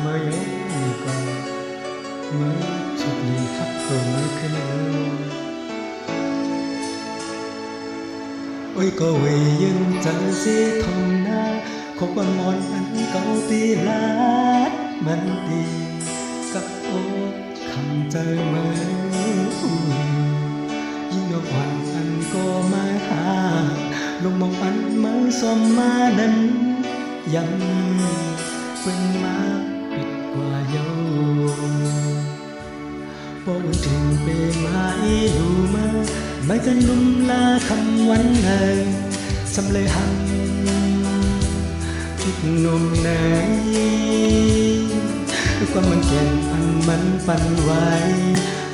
mới nhớ còn mới chụp nhìn khắp rồi mới khơi ôi có về dân chẳng dễ thông na có quan mòn ăn câu tì látมันตีกับโอ้คำใจmớiยิ่งดอกหวานอันก็มาหาลงมองอันมาซ้อมมานั้นยังเป็นมาปิดกว่าเยาพออุ่นถึงเปมาอยู่มาไม่กันลุ่มลาคำวันไหนสำเลยหันทุกนมไหนความมันเก่งอันมันปั่นไหว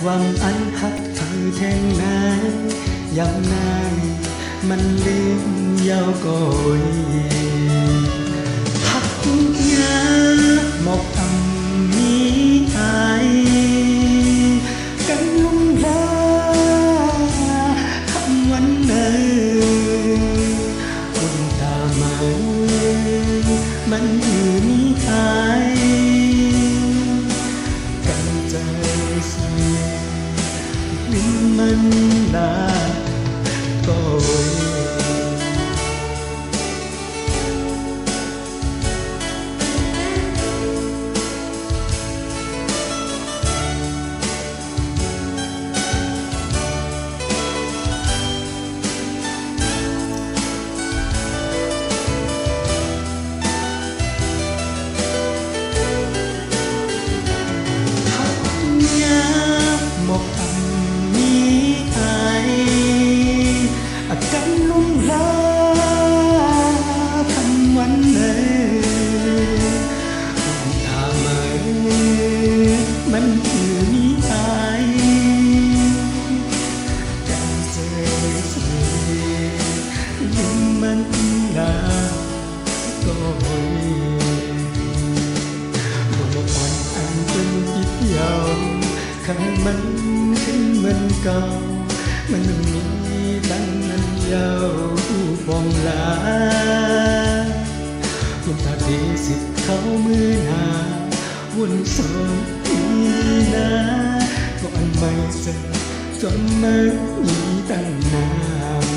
หวังอันหักเธอแทงนายยังนายมันลืมเยาวก่อยหักยาหมอกอำมีอายกันลุ่มลาคำวันเนออุ่นตามามันอยู่มีอายมันลาก่อยมันคือนิอายกันเจอเสียยิ่งมันลาก็หอยดวงอ่อนอันเป็นจิตยาวข้างมันขึ้นเหมือนเก่ามันมีตั้งนั้นยาวปองลาคุณตาดีสิทธิ์เขามือหนาวุ่นสนนะก็อันไม่เจอจนไม่มีตั้งนาน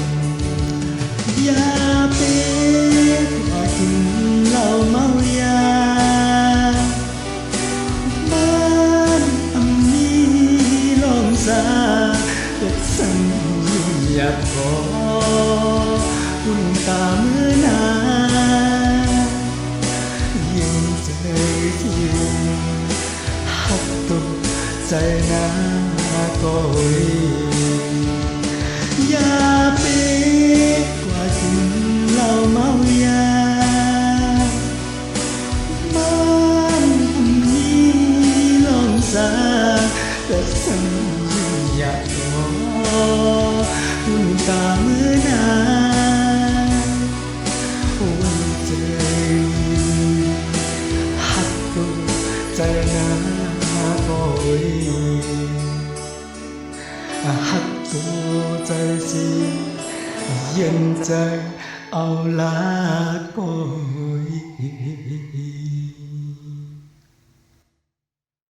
อย่าเป็นว่ากินเหล้าเมายาบ้านอำนี้ลองซาเด็กสั่งอยากขออุ่นตาเมื่อนายังเจอที่หักตุกใจนาก่อยอย่าเป็นกว่ากินเหล้าเมายาบ้านนี้ลองซาแต่ฉันอยากขออุ่นตาเมื่อนาวันเจอหักตุกใจนาก่อยหักตัวใจสิเย็นใจเอาลาก่อย